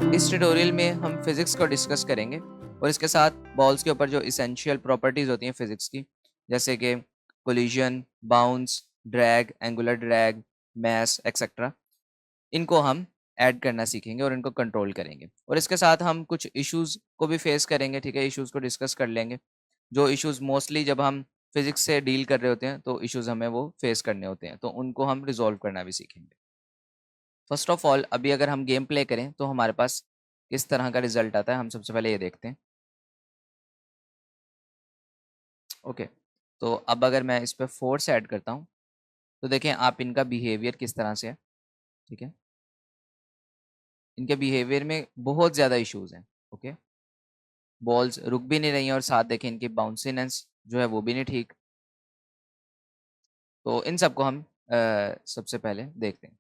इस ट्यूटोरियल में हम फिजिक्स को डिस्कस करेंगे और इसके साथ बॉल्स के ऊपर जो इसेंशियल प्रॉपर्टीज होती हैं फिजिक्स की, जैसे कि collision, bounce, drag, angular drag, mass etcetera, इनको हम ऐड करना सीखेंगे और इनको कंट्रोल करेंगे। और इसके साथ हम कुछ इश्यूज को भी फेस करेंगे, ठीक है। इश्यूज को डिस्कस कर लेंगे, जो इश्यूज मोस्टली जब हम फिजिक्स से डील कर रहे होते हैं तो इश्यूज हमें वो फेस करने होते हैं, तो उनको हम रिजॉल्व करना भी सीखेंगे। फर्स्ट ऑफ ऑल, अभी अगर हम गेम प्ले करें तो हमारे पास किस तरह का रिजल्ट आता है, हम सबसे पहले ये देखते हैं। ओके, तो अब अगर मैं इस पर फोर्स ऐड करता हूँ तो देखें आप इनका बिहेवियर किस तरह से है, ठीक है। इनके बिहेवियर में बहुत ज़्यादा इश्यूज हैं। ओके, बॉल्स रुक भी नहीं रही हैं और साथ देखें इनकी बाउंसीनेस जो है वो भी नहीं ठीक। तो इन सबको हम सबसे पहले देखते हैं।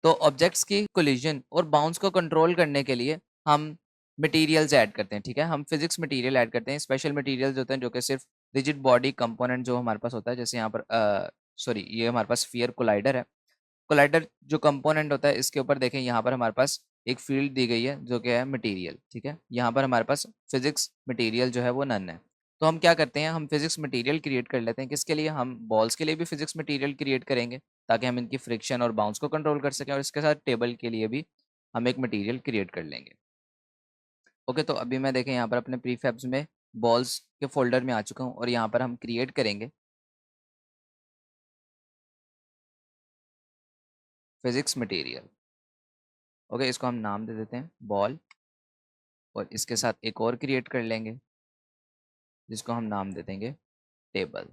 तो ऑब्जेक्ट्स की कोलिजन और बाउंस को कंट्रोल करने के लिए हम मटेरियल्स ऐड करते हैं, ठीक है। हम फिजिक्स मटेरियल ऐड करते हैं, स्पेशल मटेरियल्स होते हैं जो कि सिर्फ रिजिड बॉडी कंपोनेंट जो हमारे पास होता है, जैसे यहाँ पर सॉरी, ये हमारे पास स्फीयर कोलाइडर है। कोलाइडर जो कंपोनेंट होता है, इसके ऊपर देखें यहाँ पर हमारे पास एक फील्ड दी गई है जो कि है मटेरियल, ठीक है। यहाँ पर हमारे पास फिजिक्स मटेरियल जो है वो नन है। तो हम क्या करते हैं, हम फिजिक्स मटेरियल क्रिएट कर लेते हैं। किसके लिए? हम बॉल्स के लिए भी फिजिक्स मटेरियल क्रिएट करेंगे ताकि हम इनकी फ्रिक्शन और बाउंस को कंट्रोल कर सकें, और इसके साथ टेबल के लिए भी हम एक मटेरियल क्रिएट कर लेंगे। ओके, तो अभी मैं देखें यहाँ पर अपने प्रीफैब्स में बॉल्स के फोल्डर में आ चुका हूँ और यहाँ पर हम क्रिएट करेंगे फिजिक्स मटेरियल। ओके, इसको हम नाम दे देते हैं बॉल, और इसके साथ एक और क्रिएट कर लेंगे जिसको हम नाम दे देंगे टेबल।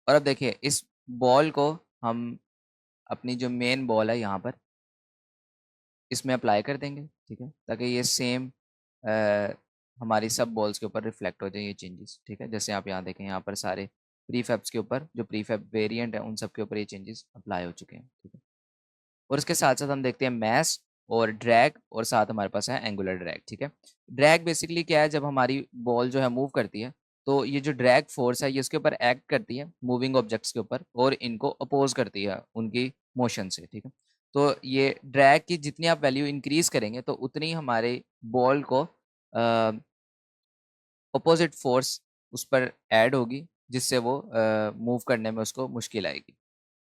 और अब देखिए इस बॉल को हम अपनी जो मेन बॉल है यहाँ पर इसमें अप्लाई कर देंगे, ठीक है, ताकि ये सेम हमारी सब बॉल्स के ऊपर रिफ्लेक्ट हो जाए ये चेंजेस, ठीक है। जैसे आप यहाँ देखें, यहाँ पर सारे प्रीफैब्स के ऊपर जो प्रीफैब वेरिएंट है उन सब के ऊपर ये चेंजेस अप्लाई हो चुके हैं, ठीक है। और इसके साथ साथ हम देखते हैं मैस और ड्रैग, और साथ हमारे पास है एंगुलर ड्रैग, ठीक है। ड्रैग बेसिकली क्या है, जब हमारी बॉल जो है मूव करती है तो ये जो ड्रैग फोर्स है ये उसके ऊपर एक्ट करती है मूविंग ऑब्जेक्ट्स के ऊपर और इनको अपोज करती है उनकी मोशन से, ठीक है। तो ये ड्रैग की जितनी आप वैल्यू इंक्रीज करेंगे तो उतनी हमारे बॉल को अपोजिट फोर्स उस पर ऐड होगी, जिससे वो मूव करने में उसको मुश्किल आएगी।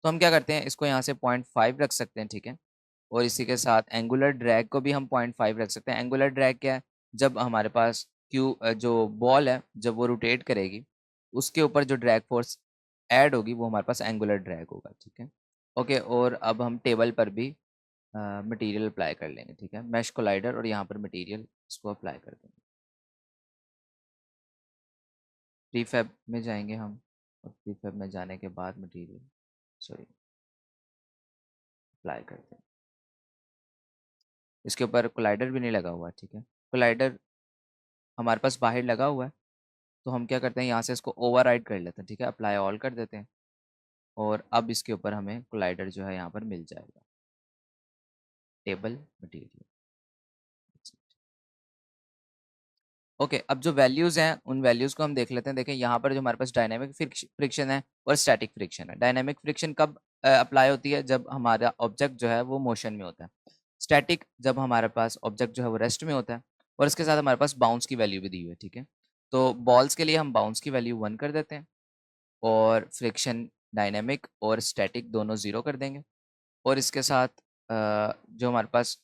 तो हम क्या करते हैं, इसको यहाँ से 0.5 रख सकते हैं, ठीक है। और इसी के साथ एंगुलर ड्रैग को भी हम 0.5 रख सकते हैं। एंगुलर ड्रैग क्या है, जब हमारे पास जो बॉल है जब वो रोटेट करेगी उसके ऊपर जो ड्रैग फोर्स ऐड होगी वो हमारे पास एंगुलर ड्रैग होगा, ठीक है। ओके, और अब हम टेबल पर भी मटेरियल अप्लाई कर लेंगे, ठीक है। मैश कोलाइडर और यहाँ पर मटेरियल इसको अप्लाई कर देंगे। प्रीफैब में जाएंगे हम, और प्रीफैब में जाने के बाद मटेरियल सॉरी अप्लाई करते हैं। इसके ऊपर कोलाइडर भी नहीं लगा हुआ, ठीक है। कोलाइडर हमारे पास बाहर लगा हुआ है, तो हम क्या करते हैं, यहाँ से इसको ओवरराइड कर लेते हैं, ठीक है। अप्लाई ऑल कर देते हैं और अब इसके ऊपर हमें कोलाइडर जो है यहाँ पर मिल जाएगा, टेबल मटेरियल। ओके, अब जो वैल्यूज़ हैं उन वैल्यूज़ को हम देख लेते हैं। देखें यहाँ पर जो हमारे पास डायनेमिक फ्रिक्शन है और स्टैटिक फ्रिक्शन है। डायनेमिक फ्रिक्शन कब अप्लाई होती है? जब हमारा ऑब्जेक्ट जो है वो मोशन में होता है। स्टैटिक जब हमारे पास ऑब्जेक्ट जो है वो रेस्ट में होता है, और इसके साथ हमारे पास बाउंस की वैल्यू भी दी हुई है, ठीक है। तो बॉल्स के लिए हम बाउंस की वैल्यू 1 कर देते हैं, और फ्रिक्शन डायनेमिक और स्टैटिक दोनों 0 कर देंगे। और इसके साथ जो हमारे पास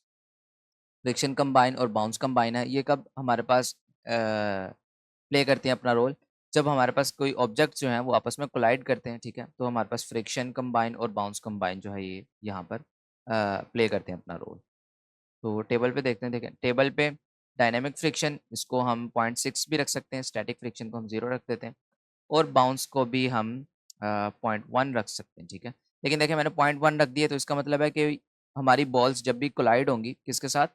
फ्रिक्शन कंबाइन और बाउंस कंबाइन है, ये कब हमारे पास प्ले करते हैं अपना रोल? जब हमारे पास कोई ऑब्जेक्ट जो हैं वो आपस में कोलाइड करते हैं, ठीक है, तो हमारे पास फ्रिक्शन कंबाइन और बाउंस कंबाइन जो है ये यहाँ पर प्ले करते हैं अपना रोल। तो टेबल पे देखते हैं, देखें टेबल पे डायनेमिक फ्रिक्शन इसको हम 0.6 भी रख सकते हैं, स्टैटिक फ्रिक्शन को हम 0 रख देते हैं, और बाउंस को भी हम 0.1 रख सकते हैं, ठीक है। लेकिन देखिए मैंने 0.1 रख दिया, तो इसका मतलब है कि हमारी बॉल्स जब भी कोलाइड होंगी किसके साथ,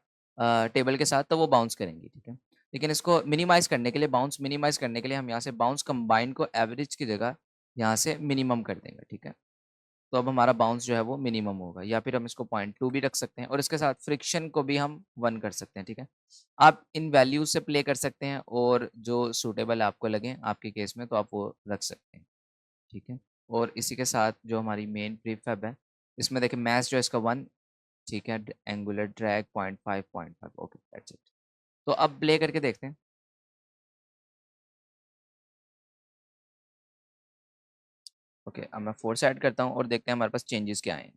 टेबल के साथ, तो वो बाउंस करेंगी, ठीक है। लेकिन इसको मिनिमाइज़ करने के लिए, बाउंस मिनिमाइज़ करने के लिए हम यहाँ से बाउंस कंबाइन को एवरेज की जगह यहाँ से मिनिमम कर देंगे, ठीक है। तो अब हमारा बाउंस जो है वो मिनिमम होगा, या फिर हम इसको 0.2 भी रख सकते हैं, और इसके साथ फ्रिक्शन को भी हम 1 कर सकते हैं, ठीक है। आप इन वैल्यूज से प्ले कर सकते हैं और जो सूटेबल आपको लगे आपके केस में तो आप वो रख सकते हैं, ठीक है। और इसी के साथ जो हमारी मेन प्रीफैब है, इसमें देखिए मैथ्स जो है इसका 1, ठीक है, angular drag 0.5 okay that's it. तो अब प्ले करके देखते हैं। ओके अब मैं फोर्स ऐड करता हूँ और देखते हैं हमारे पास चेंजेस क्या आए हैं।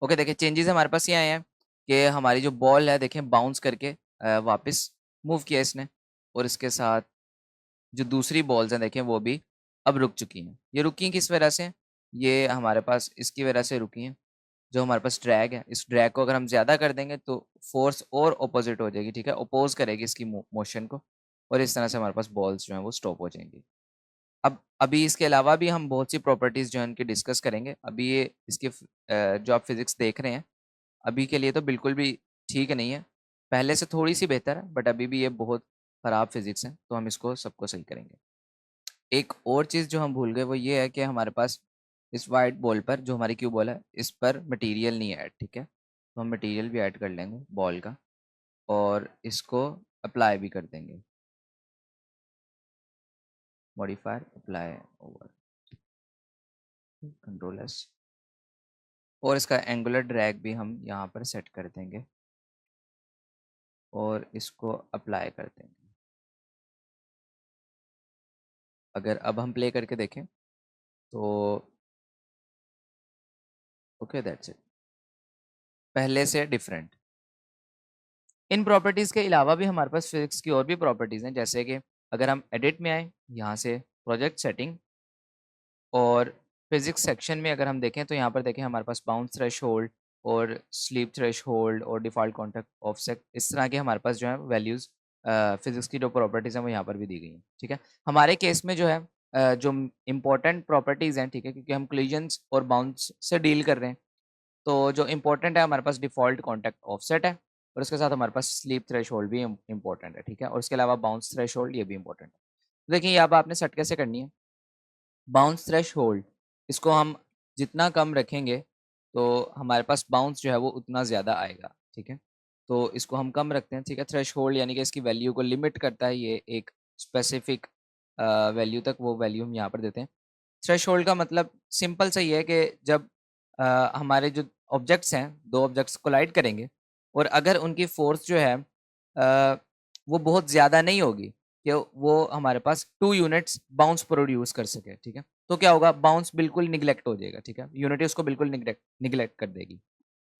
ओके देखिए चेंजेस हमारे पास ये आए हैं कि हमारी जो बॉल है देखें बाउंस करके वापस मूव किया इसने, और इसके साथ जो दूसरी बॉल्स हैं देखें वो भी अब रुक चुकी हैं। ये रुकी हैं किस वजह से? ये हमारे पास इसकी वजह से रुकी हैं, जो हमारे पास ड्रैग है, इस ड्रैग को अगर हम ज़्यादा कर देंगे तो फोर्स और अपोजिट हो जाएगी, ठीक है, अपोज करेगी इसकी मोशन को, और इस तरह से हमारे पास बॉल्स जो हैं वो स्टॉप हो जाएंगी। अब अभी इसके अलावा भी हम बहुत सी प्रॉपर्टीज़ जो है उनकी डिस्कस करेंगे। अभी ये इसके जो आप फिज़िक्स देख रहे हैं अभी के लिए तो बिल्कुल भी ठीक नहीं है, पहले से थोड़ी सी बेहतर है बट अभी भी ये बहुत ख़राब फिज़िक्स है, तो हम इसको सबको सही करेंगे। एक और चीज़ जो हम भूल गए वो ये है कि हमारे पास इस वाइट बॉल पर जो हमारी क्यू बॉल है इस पर मटेरियल नहीं है ऐड, ठीक है, तो हम मटेरियल भी ऐड कर लेंगे बॉल का और इसको अप्लाई भी कर देंगे, modifier apply over control S, और इसका एंगुलर ड्रैग भी हम यहाँ पर सेट कर देंगे और इसको अप्लाई कर देंगे। अगर अब हम प्ले करके देखें तो ओके दैट्स इट, पहले से डिफरेंट। इन प्रॉपर्टीज़ के अलावा भी हमारे पास फिजिक्स की और भी प्रॉपर्टीज़ हैं, जैसे कि अगर हम एडिट में आए यहाँ से प्रोजेक्ट सेटिंग और फिजिक्स सेक्शन में अगर हम देखें तो यहाँ पर देखें हमारे पास बाउंस थ्रेशोल्ड और स्लीप थ्रेशोल्ड और डिफ़ॉल्ट कॉन्टैक्ट ऑफसेट, इस तरह के हमारे पास जो है वैल्यूज़ फिजिक्स की जो प्रॉपर्टीज़ हैं वो यहाँ पर भी दी गई हैं, ठीक है। हमारे केस में जो है जो इम्पोर्टेंट प्रॉपर्टीज़ हैं, ठीक है, क्योंकि हम कोलिजन्स और बाउंस से डील कर रहे हैं, तो जो इम्पोर्टेंट है हमारे पास डिफ़ॉल्ट कॉन्टैक्ट ऑफसेट है, और उसके साथ हमारे पास स्लीप थ्रेशोल्ड भी इम्पोर्टेंट है, ठीक है, और इसके अलावा बाउंस थ्रेशोल्ड ये भी इम्पोर्टेंट है। तो देखिए ये अब आपने सेट कैसे करनी है, बाउंस थ्रेशोल्ड इसको हम जितना कम रखेंगे तो हमारे पास बाउंस जो है वो उतना ज़्यादा आएगा, ठीक है, तो इसको हम कम रखते हैं, ठीक है। थ्रेशोल्ड यानी कि इसकी वैल्यू को लिमिट करता है ये एक स्पेसिफिक वैल्यू तक, वो वैल्यू हम यहाँ पर देते हैं। थ्रेशोल्ड का मतलब सिंपल सा ये है कि जब हमारे जो ऑब्जेक्ट्स हैं, दो ऑब्जेक्ट्स कोलाइड करेंगे और अगर उनकी फोर्स जो है वो बहुत ज़्यादा नहीं होगी कि वो हमारे पास 2 यूनिट्स बाउंस प्रोड्यूस कर सके, ठीक है, तो क्या होगा, बाउंस बिल्कुल निगलेक्ट हो जाएगा, ठीक है, यूनिटी उसको बिल्कुल निगलेक्ट कर देगी।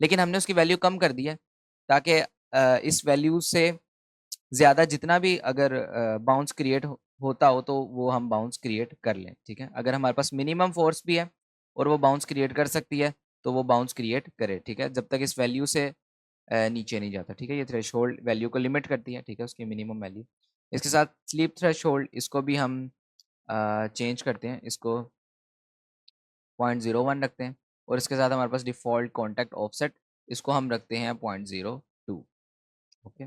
लेकिन हमने उसकी वैल्यू कम कर दी है ताकि इस वैल्यू से ज़्यादा जितना भी अगर बाउंस क्रिएट होता हो तो वो हम बाउंस क्रिएट कर लें, ठीक है। अगर हमारे पास मिनिमम फोर्स भी है और वो बाउंस क्रिएट कर सकती है तो वो बाउंस क्रिएट करे, ठीक है, जब तक इस वैल्यू से नीचे नहीं जाता, ठीक है। ये थ्रेशोल्ड वैल्यू को लिमिट करती है, ठीक है, उसकी मिनिमम वैल्यू। इसके साथ स्लीप थ्रेशोल्ड इसको भी हम चेंज करते हैं, इसको 0.01 रखते हैं, और इसके साथ हमारे पास डिफ़ॉल्ट कॉन्टैक्ट ऑफसेट इसको हम रखते हैं 0.02, ओके।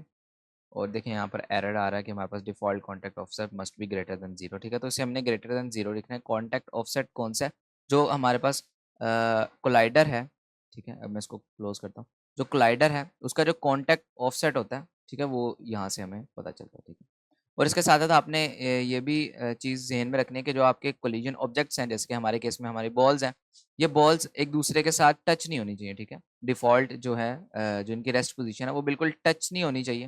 और देखें यहाँ पर एरर आ रहा है कि हमारे पास default contact offset must be greater than 0, ठीक है, तो इसे हमने ग्रेटर देन 0 लिखना है। कॉन्टैक्ट ऑफसेट कौन सा है? जो हमारे पास कोलाइडर है, ठीक है, अब मैं इसको क्लोज करता हूँ। जो कोलाइडर है उसका जो कॉन्टैक्ट ऑफसेट होता है, ठीक है, वो यहाँ से हमें पता चलता है, ठीक है। और इसके साथ साथ आपने ये भी चीज़ ज़हन में रखनी है कि जो आपके कोलिजन ऑब्जेक्ट्स हैं, जैसे कि हमारे केस में हमारी बॉल्स हैं, ये बॉल्स एक दूसरे के साथ टच नहीं होनी चाहिए, ठीक है। डिफ़ॉल्ट जो है जो इनकी रेस्ट पोजीशन है वो बिल्कुल टच नहीं होनी चाहिए,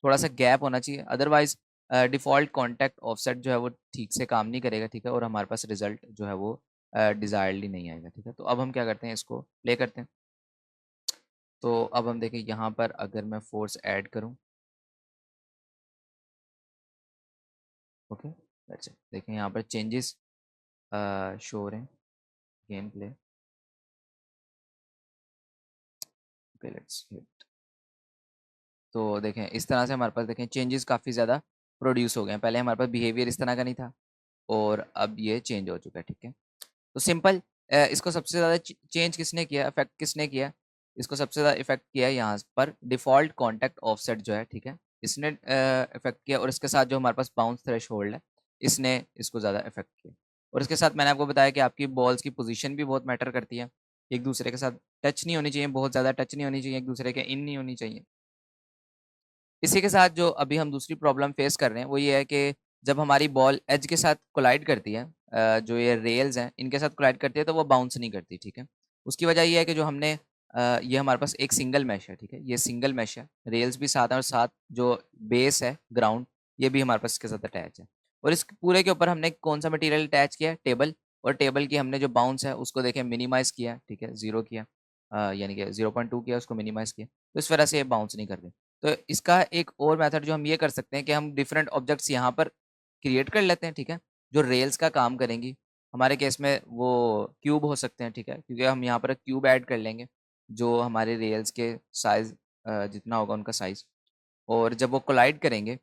थोड़ा सा गैप होना चाहिए, अदरवाइज डिफ़ॉल्ट कॉन्टैक्ट ऑफसेट जो है वो ठीक से काम नहीं करेगा, ठीक है, और हमारे पास रिजल्ट जो है वो डिज़ायर्डली नहीं आएगा, ठीक है। तो अब हम क्या करते हैं, इसको प्ले करते हैं। तो अब हम देखें यहाँ पर अगर मैं फोर्स ऐड करूँ, ओके दैट्स इट, देखें यहाँ पर चेंजेस शो हो रहे हैं, game play, okay let's hit. तो देखें इस तरह से हमारे पास देखें चेंजेस काफ़ी ज़्यादा प्रोड्यूस हो गए हैं। पहले हमारे पास बिहेवियर इस तरह का नहीं था और अब ये चेंज हो चुका है, ठीक है। तो सिंपल इसको सबसे ज़्यादा चेंज किसने किया, इफेक्ट किसने किया, इसको सबसे ज़्यादा इफेक्ट किया है यहाँ पर डिफ़ॉल्ट कॉन्टैक्ट ऑफसेट जो है, ठीक है, इसने इफेक्ट किया, और इसके साथ जो हमारे पास बाउंस थ्रेशोल्ड है इसने इसको ज़्यादा इफेक्ट किया। और इसके साथ मैंने आपको बताया कि आपकी बॉल्स की पोजीशन भी बहुत मैटर करती है, एक दूसरे के साथ टच नहीं होनी चाहिए, बहुत ज़्यादा टच नहीं होनी चाहिए, एक दूसरे के इन नहीं होनी चाहिए। इसी के साथ जो अभी हम दूसरी प्रॉब्लम फेस कर रहे हैं वो ये है कि जब हमारी बॉल एज के साथ कोलाइड करती है, जो ये रेल्स हैं इनके साथ कोलाइड करती है तो वो बाउंस नहीं करती, ठीक है। उसकी वजह ये है कि जो हमने ये हमारे पास एक सिंगल मैश है, ठीक है, ये सिंगल मैश है, रेल्स भी साथ है और साथ जो बेस है ग्राउंड ये भी हमारे पास इसके साथ अटैच है। और इस पूरे के ऊपर हमने कौन सा मटेरियल अटैच किया है, टेबल। और टेबल की हमने जो बाउंस है उसको देखें मिनिमाइज किया, ठीक है, 0 किया, यानी कि 0.2 किया, उसको मिनिमाइज किया, तो इस वजह से ये बाउंस नहीं करते। तो इसका एक और मेथड जो हम ये कर सकते हैं कि हम डिफरेंट ऑब्जेक्ट्स यहाँ पर क्रिएट कर लेते हैं, ठीक है, जो रेल्स का काम करेंगी। हमारे केस में वो क्यूब हो सकते हैं, ठीक है, क्योंकि हम यहाँ पर क्यूब ऐड कर लेंगे जो हमारे रेल्स के साइज जितना होगा उनका साइज। और जब वो कोलाइड करेंगे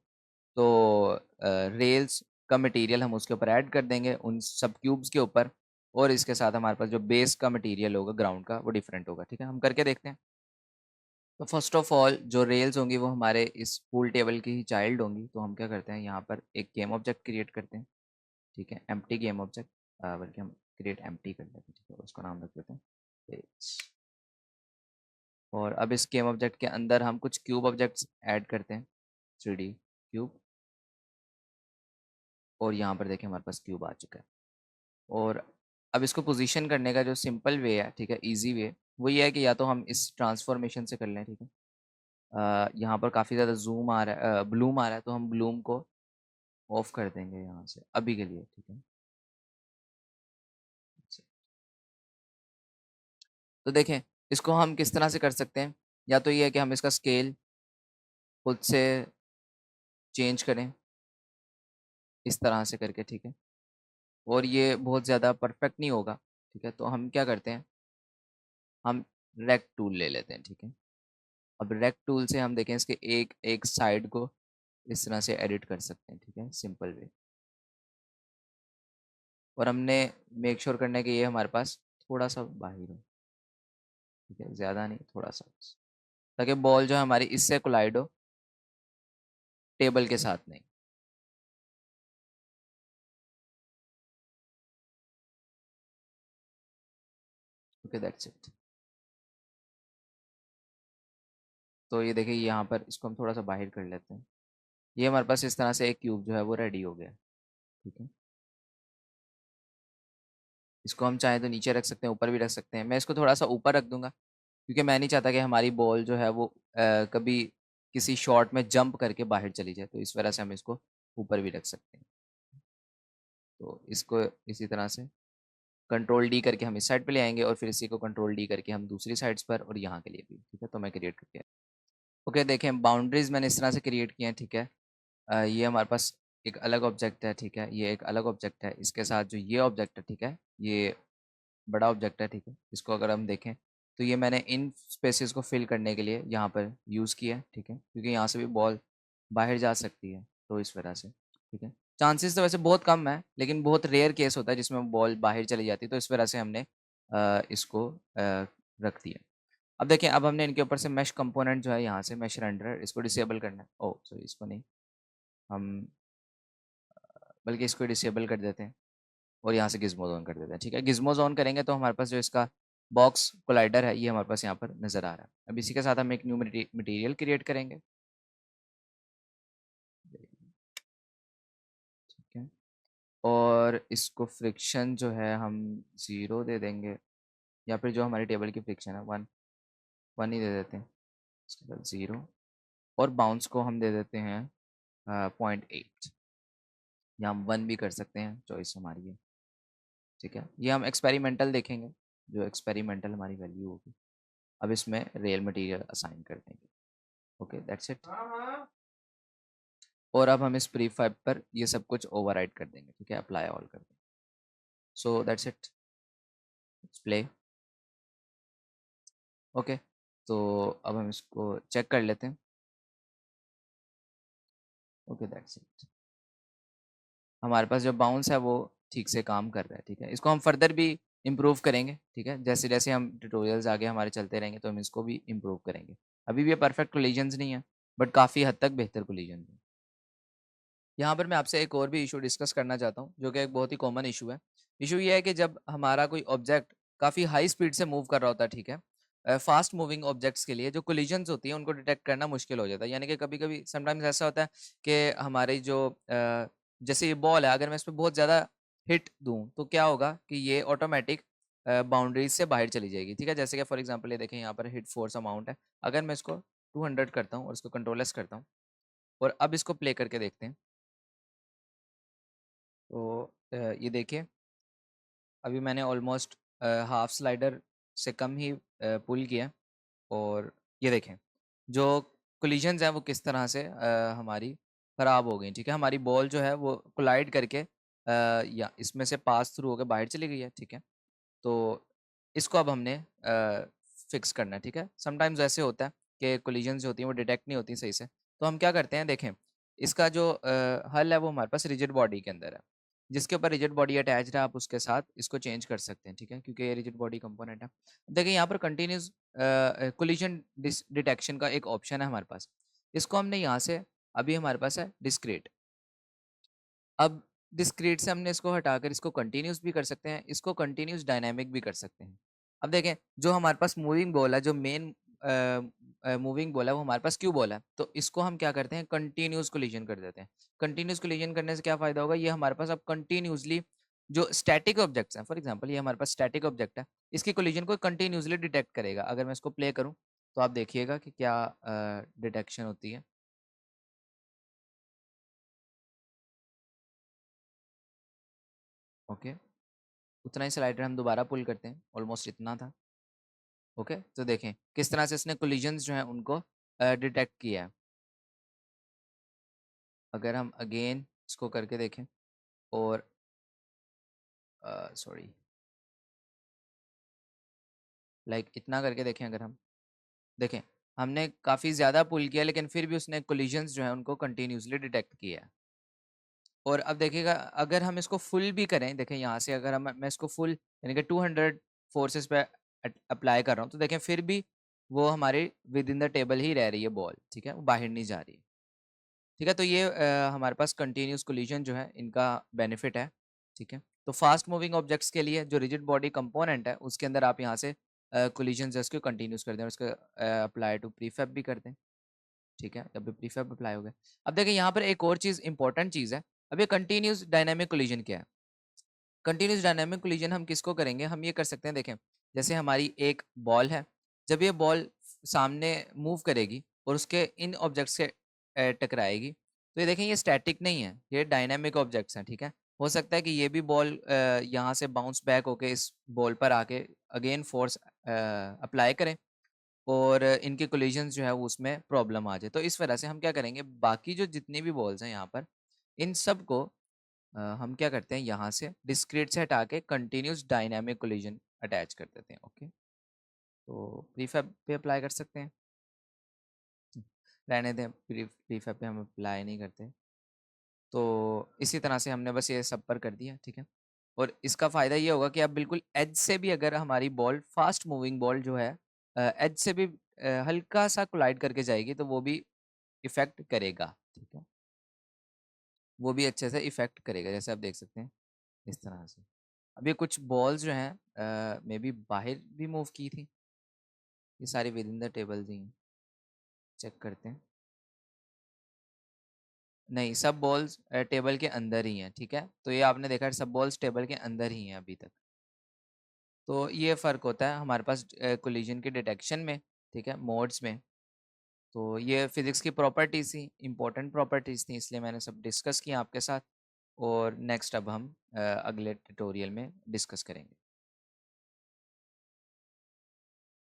तो रेल्स का मटेरियल हम उसके ऊपर ऐड कर देंगे उन सब क्यूब्स के ऊपर। और इसके साथ हमारे पास जो बेस का मटेरियल होगा ग्राउंड का वो डिफरेंट होगा, ठीक है, हम करके देखते हैं। तो फर्स्ट ऑफ ऑल जो रेल्स होंगी वो हमारे इस पूल टेबल की ही चाइल्ड होंगी, तो हम क्या करते हैं यहाँ पर एक गेम ऑब्जेक्ट क्रिएट करते हैं, ठीक है, एम्प्टी गेम ऑब्जेक्ट, बल्कि हम क्रिएट एम्प्टी कर लेते हैं, ठीक है, उसका नाम रख देते हैं पेज। और अब इस गेम ऑब्जेक्ट के अंदर हम कुछ क्यूब ऑब्जेक्ट्स ऐड करते हैं, 3D क्यूब। और यहाँ पर देखें हमारे पास क्यूब आ चुका है। और अब इसको पोजीशन करने का जो सिंपल वे है, ठीक है, इजी वे, वो ये है कि या तो हम इस ट्रांसफॉर्मेशन से कर लें, ठीक है। यहाँ पर काफ़ी ज़्यादा जूम आ रहा है, ब्लूम आ रहा है, तो हम ब्लूम को ऑफ कर देंगे यहाँ से अभी के लिए, ठीक है। तो देखें इसको हम किस तरह से कर सकते हैं, या तो ये है कि हम इसका स्केल खुद से चेंज करें इस तरह से करके, ठीक है, और ये बहुत ज़्यादा परफेक्ट नहीं होगा, ठीक है, तो हम क्या करते हैं, हम रेक्ट टूल ले लेते हैं, ठीक है। अब रेक्ट टूल से हम देखें इसके एक एक साइड को इस तरह से एडिट कर सकते हैं, ठीक है, सिंपल वे। और हमने मेक श्योर करना है कि ये हमारे पास थोड़ा सा बाहर हो, ठीक है, ज़्यादा नहीं, थोड़ा सा बस, ताकि बॉल जो है हमारी इससे कोलाइड हो, टेबल के साथ नहीं। Okay that's it. तो ये देखिए यहाँ पर इसको हम थोड़ा सा बाहर कर लेते हैं। ये हमारे पास इस तरह से एक क्यूब जो है वो रेडी हो गया, ठीक है। इसको हम चाहें तो नीचे रख सकते हैं, ऊपर भी रख सकते हैं। मैं इसको थोड़ा सा ऊपर रख दूंगा क्योंकि मैं नहीं चाहता कि हमारी बॉल जो है वो कभी किसी शॉट में जंप करके बाहर चली जाए, तो इस वजह से हम इसको ऊपर भी रख सकते हैं। तो इसको इसी तरह से कंट्रोल डी करके हम इस साइड पे ले आएंगे और फिर इसी को कंट्रोल डी करके हम दूसरी साइड्स पर और यहाँ के लिए भी, ठीक है। तो मैं क्रिएट करके ओके देखें बाउंड्रीज मैंने इस तरह से क्रिएट किए हैं, ठीक है। ये हमारे पास एक अलग ऑब्जेक्ट है, ठीक है, ये एक अलग ऑब्जेक्ट है, इसके साथ जो ये ऑब्जेक्ट है, ठीक है, ये बड़ा ऑब्जेक्ट है, ठीक है। इसको अगर हम देखें तो ये मैंने इन स्पेसेस को फिल करने के लिए यहाँ पर यूज़ किया है, ठीक है, क्योंकि यहाँ से भी बॉल बाहर जा सकती है, तो इस वजह से, ठीक है। चांसेस तो वैसे बहुत कम है, लेकिन बहुत रेयर केस होता है जिसमें बॉल बाहर चली जाती है, तो इस वजह से हमने इसको रख दिया। अब देखें अब हमने इनके ऊपर से मैश कंपोनेंट जो है यहाँ से मैश रेंडर इसको डिसेबल करना है। ओ सॉरी, इसको नहीं, हम बल्कि इसको डिसेबल कर देते हैं और यहाँ से गिज्मो जोन कर देते हैं, ठीक है। गिज्मो जोन करेंगे तो हमारे पास जो इसका बॉक्स कोलाइडर है ये हमारे पास यहाँ पर नज़र आ रहा है। अब इसी के साथ हम एक न्यू मटेरियल क्रिएट करेंगे, ठीक है। और इसको फ्रिक्शन जो है हम 0 दे देंगे, या फिर जो हमारी टेबल की फ्रिक्शन है 1 ही दे देते हैं, इसके बाद 0। और बाउंस को हम दे देते हैं 0.8, या हम 1 भी कर सकते हैं, चॉइस हमारी है, ठीक है। ये हम एक्सपेरिमेंटल देखेंगे, जो एक्सपेरिमेंटल हमारी वैल्यू होगी। अब इसमें रियल मटेरियल असाइन कर देंगे। Okay that's it. और अब हम इस प्रीफैब पर ये सब कुछ ओवरराइड कर देंगे, ठीक है, अप्लाई ऑल कर देंगे। So that's it, let's play. Okay, तो अब हम इसको चेक कर लेते हैं। ओके दैट्स इट, हमारे पास जो बाउंस है वो ठीक से काम कर रहा है, ठीक है। इसको हम फर्दर भी इम्प्रूव करेंगे, ठीक है, जैसे जैसे हम ट्यूटोरियल्स आगे हमारे चलते रहेंगे तो हम इसको भी इम्प्रूव करेंगे। अभी भी ये परफेक्ट कोलिजन्स नहीं है, बट काफ़ी हद तक बेहतर कोलिजन है। यहाँ पर मैं आपसे एक और भी इशू डिस्कस करना चाहता हूँ, जो कि एक बहुत ही कॉमन इशू है। इशू ये है कि जब हमारा कोई ऑब्जेक्ट काफ़ी हाई स्पीड से मूव कर रहा होता है, ठीक है, फास्ट मूविंग ऑब्जेक्ट्स के लिए जो कोलिजन्स होती हैं उनको डिटेक्ट करना मुश्किल हो जाता है। यानी कि कभी कभी समटाइम्स ऐसा होता है कि हमारी जो जैसे ये बॉल है, अगर मैं इस पर बहुत ज़्यादा हिट दूँ तो क्या होगा कि ये ऑटोमेटिक बाउंड्रीज से बाहर चली जाएगी, ठीक है। जैसे कि फॉर एग्जांपल ये देखें यहाँ पर हिट फोर्स अमाउंट है, अगर मैं इसको 200 करता हूँ और इसको कंट्रोल एस करता हूँ और अब इसको प्ले करके देखते हैं, तो ये देखिए अभी मैंने ऑलमोस्ट हाफ स्लाइडर से कम ही पुल किया और ये देखें जो कोलिजन्स हैं वो किस तरह से हमारी ख़राब हो गई, ठीक है। हमारी बॉल जो है वो कोलाइड करके या इसमें से पास थ्रू होकर बाहर चली गई है, ठीक है। तो इसको अब हमने फिक्स करना है, ठीक है। समटाइम्स ऐसे होता है कि कोलिजन्स जो होती हैं वो डिटेक्ट नहीं होती सही से, तो हम क्या करते हैं, देखें इसका जो हल है वो हमारे पास रिजिड बॉडी के अंदर है, जिसके ऊपर रिजिड बॉडी अटैच्ड है, आप उसके साथ इसको चेंज कर सकते हैं, ठीक है, क्योंकि ये रिजिड बॉडी कंपोनेंट है। देखिए यहाँ पर कंटिन्यूस कोलिजन डिटेक्शन का एक ऑप्शन है हमारे पास, इसको हमने यहाँ से, अभी हमारे पास है डिस्क्रीट, अब डिस्क्रीट से हमने इसको हटाकर इसको कंटिन्यूस भी कर सकते हैं, इसको कंटिन्यूस डायनामिक भी कर सकते हैं। अब देखें जो हमारे पास मूविंग बॉल है, जो मेन मूविंग बॉल है वो हमारे पास क्यू बॉल है, तो इसको हम क्या करते हैं, कंटिन्यूस कोलिजन कर देते हैं। कंटिन्यूस कोलिजन करने से क्या फ़ायदा होगा, ये हमारे पास अब कंटिन्यूसली जो स्टैटिक ऑब्जेक्ट्स हैं, फॉर एग्जांपल ये हमारे पास स्टैटिक ऑब्जेक्ट है, इसकी कोलिजन को कंटिन्यूसली डिटेक्ट करेगा। अगर मैं इसको प्ले करूँ तो आप देखिएगा कि क्या डिटेक्शन होती है। ओके, उतना ही स्लाइडर हम दोबारा पुल करते हैं, ऑलमोस्ट इतना था। ओके, तो देखें किस तरह से इसने कोलिजन्स जो हैं उनको डिटेक्ट किया है। अगर हम अगेन इसको करके देखें और सॉरी लाइक इतना करके देखें, अगर हम देखें हमने काफ़ी ज़्यादा पुल किया लेकिन फिर भी उसने कोलिजन्स जो हैं उनको कंटिन्यूसली डिटेक्ट किया है। और अब देखिएगा अगर हम इसको फुल भी करें, देखें यहाँ से अगर हम मैं इसको फुल यानी कि 200 फोर्सेस पे अप्लाई कर रहा हूँ, तो देखें फिर भी वो हमारे विद इन द टेबल ही रह रही है बॉल, ठीक है, वो बाहर नहीं जा रही है, ठीक है। तो ये हमारे पास कंटिन्यूस कोलिजन जो है इनका बेनिफिट है, ठीक है। तो फास्ट मूविंग ऑब्जेक्ट्स के लिए जो रिजिड बॉडी कंपोनेंट है उसके अंदर आप यहाँ से कोलिजन उसको कंटिन्यूस कर दें और उसको अप्लाई टू प्रीफैब भी कर दें, ठीक है। जब भी प्रीफैब अप्लाई हो गया, अब देखिए यहाँ पर एक और चीज़ इंपॉर्टेंट चीज़ है। अब ये कंटिन्यूस डायनेमिक कोलिजन क्या है, कंटिन्यूस डायनेमिक कोलिजन हम किसको करेंगे, हम ये कर सकते हैं, देखें जैसे हमारी एक बॉल है, जब ये बॉल सामने मूव करेगी और उसके इन ऑब्जेक्ट से टकराएगी, तो ये देखें ये स्टैटिक नहीं है, ये डायनेमिक ऑब्जेक्ट्स हैं, ठीक है। हो सकता है कि ये भी बॉल यहाँ से बाउंस बैक होके इस बॉल पर आके अगेन फोर्स अप्लाई करें और इनके कोलिजन्स जो है वो उसमें प्रॉब्लम आ जाए। तो इस वजह से हम क्या करेंगे, बाकी जो जितनी भी बॉल्स हैं यहाँ पर, इन सब को हम क्या करते हैं, यहाँ से डिस्क्रीट से हटा के कंटिन्यूस डायनामिक कोलिजन अटैच कर देते हैं। ओके, तो प्रीफैब पे अप्लाई कर सकते हैं, रहने दें, प्रीफैब पे हम अप्लाई नहीं करते। तो इसी तरह से हमने बस ये सब पर कर दिया, ठीक है। और इसका फ़ायदा ये होगा कि अब बिल्कुल एज से भी अगर हमारी बॉल फास्ट मूविंग बॉल जो है एज से भी हल्का सा कोलाइड करके जाएगी तो वो भी इफ़ेक्ट करेगा, ठीक है। वो भी अच्छे से इफ़ेक्ट करेगा, जैसे आप देख सकते हैं इस तरह से। अब ये कुछ बॉल्स जो हैं मे बी बाहर भी मूव की थी, ये सारी विद इन द टेबल थी, चेक करते हैं। नहीं, सब बॉल्स टेबल के अंदर ही हैं, ठीक है। तो ये आपने देखा सब बॉल्स टेबल के अंदर ही हैं अभी तक। तो ये फ़र्क होता है हमारे पास कोलिजन के डिटेक्शन में, ठीक है, मोड्स में। तो ये फिज़िक्स की प्रॉपर्टीज़ थी, इम्पोर्टेंट प्रॉपर्टीज़ थी, इसलिए मैंने सब डिस्कस किया आपके साथ। और नेक्स्ट अब हम अगले ट्यूटोरियल में डिस्कस करेंगे।